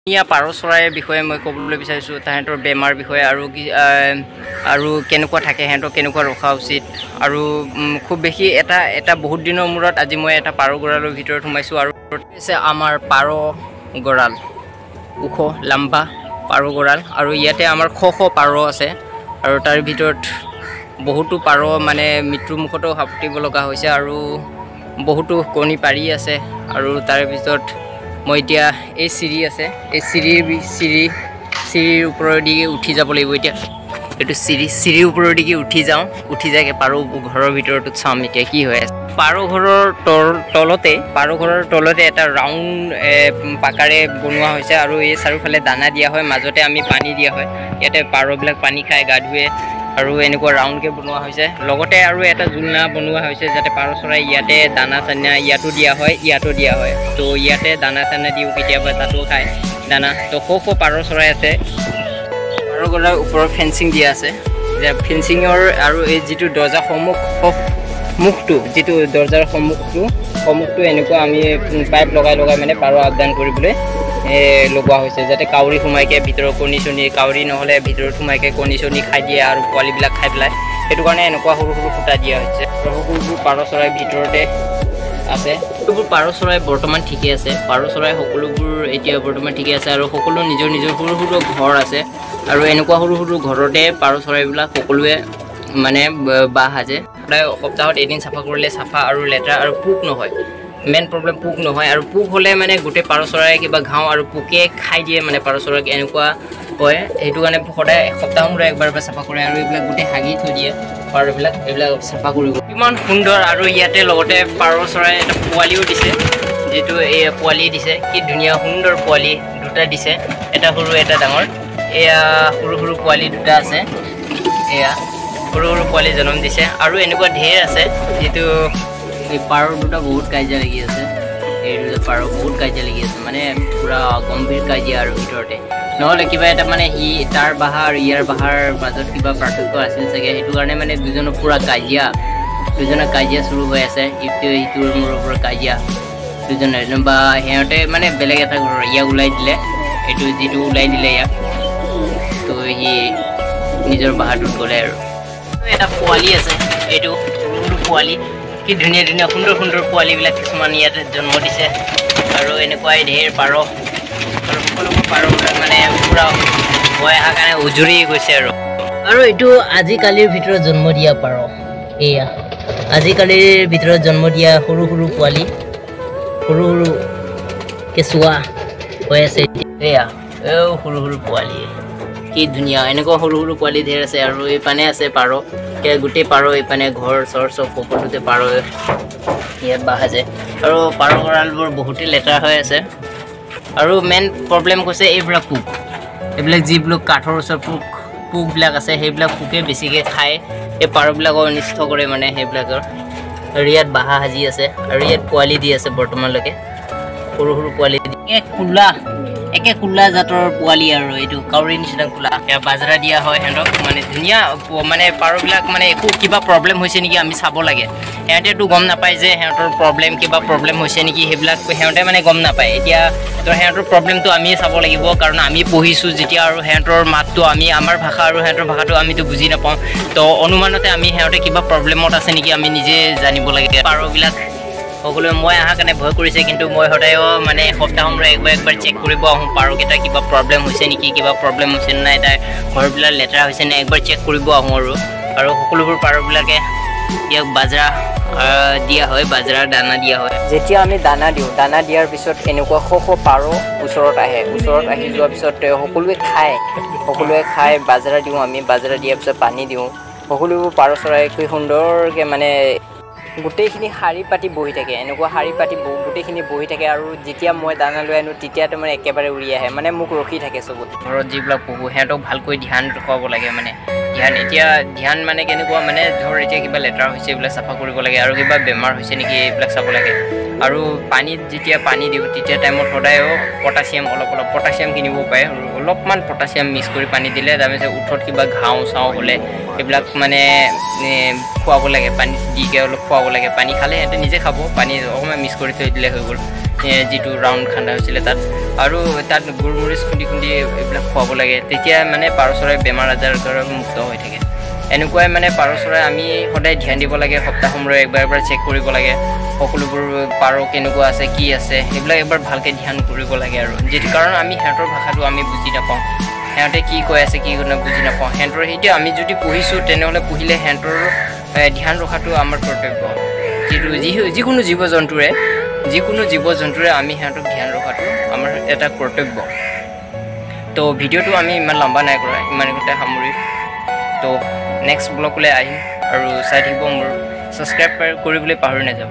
পুহনিয়া পাৰ চৰাইৰ বিষয়ে মই ক'বলৈ বিচাৰিছোঁ তাহাঁতৰ বেমাৰ বিষয়ে আৰু কেনেকুৱা থাকে সিহঁতক কেনেকুৱা ৰখা উচিত আৰু খুব বেছি এটা বহুত দিনৰ মূৰত আজি মই এটা পাৰ গঁৰালৰ ভিতৰত সোমাইছোঁ আৰু হৈছে আমাৰ পাৰ গঁৰাল ওখ লাম্বা পাৰ গঁৰাল আৰু ইয়াতে আমাৰ শ পাৰ আছে আৰু তাৰ ভিতৰত বহুতো পাৰ মানে মৃত্যুৰ মুখতো সাৱটিব লগা হৈছে আৰু বহুতো কণী পাৰি আছে আৰু তাৰ ভিতৰত মই এতিয়া এই চিৰি আছে এই চিৰিৰ ওপৰেদি উঠি যাব লাগিব এতিয়া এইটো চিৰিৰ ওপৰেদি উঠি যাওঁ উঠি যায়গৈ পাৰো ঘৰৰ ভিতৰতো চাম এতিয়া কি হৈ আছে পাৰ ঘৰৰ তলতে এটা ৰাউণ্ড পাকাৰে বনোৱা হৈছে আৰু এই চাৰিওফালে দানা দিয়া হয় মাজতে আমি পানী দিয়া হয় ইয়াতে পাৰবিলাক পানী খাই গা ধুৱে আৰু এনেকুৱা ৰাউণ্ডকৈ বনোৱা হৈছে লগতে আৰু এটা জোলনা বনোৱা হৈছে যাতে পাৰ চৰাই ইয়াতে দানা চানা ইয়াতো দিয়া হয় তো ইয়াতে দানা চানা দিওঁ কেতিয়াবা তাতো খায় দানা তো শ পাৰ চৰাই আছে পাৰ গঁৰালৰ ওপৰত ফেঞ্চিং দিয়া আছে যে ফেঞ্চিঙৰ আৰু এই যিটো দৰ্জা মুখটো যিটো দৰ্জাৰ সন্মুখটো এনেকুৱা আমি পাইপ লগাই মানে পাৰ আপডাউন কৰিবলৈ লগোৱা হৈছে যাতে কাউৰী সোমাইকে ভিতৰৰ কণী চণী কাউৰী নহ'লে ভিতৰত সোমাইকে কণী চণী খাই দিয়ে আৰু পোৱালিবিলাক খাই পেলাই সেইটো কাৰণে এনেকুৱা সৰু ফুটা দিয়া হৈছে সকলোবোৰ পাৰ চৰাই ভিতৰতে আছে সকলোবোৰ পাৰ চৰাই বৰ্তমান ঠিকে আছে পাৰ চৰাই সকলোবোৰ এতিয়া বৰ্তমান ঠিকে আছে আৰু সকলো নিজৰ সৰু ঘৰ আছে আৰু এনেকুৱা সৰু ঘৰতে পাৰ চৰাইবিলাক সকলোৱে মানে বাহ সাজে প্ৰায় সপ্তাহত এদিন চাফা কৰিলে চাফা আৰু লেতেৰা আৰু পোক নহয় মেইন প্ৰব্লেম পোক নহয় আৰু পোক হ'লে মানে গোটেই পাৰ চৰাই কিবা ঘাঁহ আৰু পোকে খাই দিয়ে মানে পাৰ চৰাইক এনেকুৱা হয় সেইটো কাৰণে সদায় সপ্তাহৰ মূৰে একবাৰ চাফা কৰে আৰু এইবিলাক গোটেই হাগি থৈ দিয়ে পাৰবিলাক এইবিলাক চাফা কৰিব কিমান সুন্দৰ আৰু ইয়াতে লগতে পাৰ চৰাই এটা পোৱালিও দিছে যিটো এই পোৱালি দিছে কি ধুনীয়া সুন্দৰ পোৱালি দুটা দিছে এটা সৰু এটা ডাঙৰ এয়া সৰু পোৱালি দুটা আছে এয়া সৰু পোৱালি জন্ম দিছে আৰু এনেকুৱা ঢেৰ আছে যিটো এই পাৰ দুটা বহুত কাজিয়া লাগি আছে এই দুটা পাৰ বহুত কাজিয়া লাগি আছে মানে পুৰা গম্ভীৰ কাজিয়া আৰু ভিতৰতে নহ'লে কিবা এটা মানে তাৰ বাহা আৰু ইয়াৰ বাহাৰ মাজত কিবা পাৰ্থক্য আছিল চাগে সেইটো কাৰণে মানে দুজনৰ পুৰা দুজনৰ কাজিয়া চুৰু হৈ আছে ইটোৰ মূৰৰ পৰা কাজিয়া দুজনে বা সিহঁতে মানে বেলেগ এটা ঘৰৰ ইয়াক ওলাই দিলে এইটো যিটো ওলাই দিলে ইয়াক তো সি নিজৰ বাহাটোত গ'লে আৰু এটা পোৱালি আছে এইটো সৰু পোৱালি কি ধুনীয়া সুন্দৰ পোৱালিবিলাক কিছুমান ইয়াতে জন্ম দিছে আৰু এনেকুৱাই ঢেৰ পাৰ আৰু সকলোবোৰ পাৰবিলাক মানে পূৰা হৈ অহাৰ কাৰণে উজুৰি গৈছে আৰু এইটো আজিকালিৰ ভিতৰত জন্ম দিয়া পাৰ এয়া আজিকালিৰ ভিতৰত জন্ম দিয়া সৰু পোৱালি সৰু কেঁচুৱা হৈ আছে এয়া সৰু পোৱালি কি ধুনীয়া এনেকুৱা সৰু পোৱালি ঢেৰ আছে আৰু এইপানে আছে পাৰ গোটেই পাৰ এইপানে ঘৰ চৰ চব সকলোতে পাৰ ইয়াত বাহ সাজে আৰু পাৰ গঁৰালবোৰ বহুতেই লেতেৰা হৈ আছে আৰু মেইন প্ৰব্লেম হৈছে এইবিলাক এইবিলাক যিবিলাক কাঠৰ ওচৰত পোকবিলাক আছে সেইবিলাক পোকে বেছিকৈ খায় এই পাৰবিলাকক অনিষ্ট কৰে মানে সেইবিলাকৰ আৰু ইয়াত বাহা সাজি আছে আৰু ইয়াত পোৱালি দি আছে বৰ্তমানলৈকে সৰু পোৱালি একে কোলা জাতৰ পোৱালি আৰু এইটো কাউৰীৰ নিচিনা কোলা সেয়া বাজৰা দিয়া হয় সিহঁতক মানে ধুনীয়া মানে পাৰবিলাক মানে একো কিবা প্ৰব্লেম হৈছে নেকি আমি চাব লাগে সিহঁতেতো গম নাপায় যে সিহঁতৰ কিবা প্ৰব্লেম হৈছে নেকি সেইবিলাক সিহঁতে মানে গম নাপায় এতিয়া তো সিহঁতৰ প্ৰব্লেমটো আমিয়ে চাব লাগিব কাৰণ আমি পঢ়িছোঁ যেতিয়া আৰু সিহঁতৰ মাতটো আমাৰ ভাষা আৰু সিহঁতৰ ভাষাটো আমিতো বুজি নাপাওঁ তো অনুমানতে আমি সিহঁতে কিবা প্ৰব্লেমত আছে নেকি আমি নিজে জানিব লাগে পাৰবিলাক সকলোৱে মই অহাৰ কাৰণে ভয় কৰিছে কিন্তু মই সদায় মানে সপ্তাহৰ মূৰে একবাৰ চেক কৰিব আহোঁ পাৰকেইটা কিবা প্ৰব্লেম হৈছে নেকি নাই তাৰ ঘৰবিলাক লেতেৰা হৈছে নে একবাৰ চেক কৰিব আহোঁ আৰু সকলোবোৰ পাৰবিলাকে ইয়াক বাজৰা দিয়া হয় বাজৰা দানা দিয়া হয় যেতিয়া আমি দানা দিয়াৰ পিছত এনেকুৱা শ পাৰ ওচৰত আহি যোৱাৰ পিছত সকলোৱে খাই বাজৰা দিওঁ আমি বাজৰা দিয়াৰ পিছত পানী দিওঁ সকলোবোৰ পাৰ চৰাই কি সুন্দৰকৈ মানে গোটেইখিনি শাৰী পাতি বহি থাকে এনেকুৱা শাৰী পাতি গোটেইখিনি বহি থাকে আৰু যেতিয়া মই দানা লৈ আনো তেতিয়াতো মানে একেবাৰে উৰি আহে মানে মোক ৰখি থাকে চবত ঘৰত যিবিলাক পোহোঁ সিহঁতক ভালকৈ ধ্যান ৰখাব লাগে মানে ধ্যান মানে কেনেকুৱা মানে ধৰ এতিয়া কিবা লেতেৰা হৈছে এইবিলাক চাফা কৰিব লাগে আৰু কিবা বেমাৰ হৈছে নেকি এইবিলাক চাব লাগে আৰু পানীত যেতিয়া পানী দিওঁ তেতিয়া টাইমত সদায়ো পটাছিয়াম কিনিব পাৰে অলপমান পটাছিয়াম মিক্স কৰি পানী দিলে তাৰপিছত উঠত কিবা ঘাঁহ চাওঁ হ'লে এইবিলাক মানে খুৱাব লাগে পানী দিকে অলপ খুৱাব লাগে পানী খালে সিহঁতে নিজে খাব পানী অকণমান মিক্স কৰি থৈ দিলে হৈ গ'ল যিটো ৰাউণ্ড খান্দা হৈছিলে তাত আৰু তাত গোলমৰিচ খুন্দি খুন্দি এইবিলাক খুৱাব লাগে তেতিয়া মানে পাৰ চৰাই বেমাৰ আজাৰৰ পৰা মুক্ত হৈ থাকে এনেকুৱাই মানে পাৰ চৰাই আমি সদায় ধ্যান দিব লাগে সপ্তাহৰ মূৰে একবাৰ চেক কৰিব লাগে সকলোবোৰ পাৰ কেনেকুৱা আছে কি আছে সেইবিলাক এবাৰ ভালকৈ ধ্যান কৰিব লাগে আৰু যিটো কাৰণ আমি সিহঁতৰ ভাষাটো আমি বুজি নাপাওঁ সিহঁতে কি কৈ আছে কি বুজি নাপাওঁ সিহঁতৰ সেইটো আমি যদি পঢ়িছোঁ তেনেহ'লে পঢ়িলে সিহঁতৰ ধ্যান ৰখাটো আমাৰ কৰ্তব্য যিকোনো জীৱ জন্তুৰে আমি সিহঁতক ধ্যান ৰখাটো আমাৰ এটা কৰ্তব্য তো ভিডিঅ'টো আমি ইমান লম্বা নাই কৰা ইমানতে সামৰি তো নেক্সট ব্লগলৈ আহিম আৰু চাই থাকিব মোৰ ছাবস্ক্ৰাইব কৰিবলৈ পাহৰি নাযাব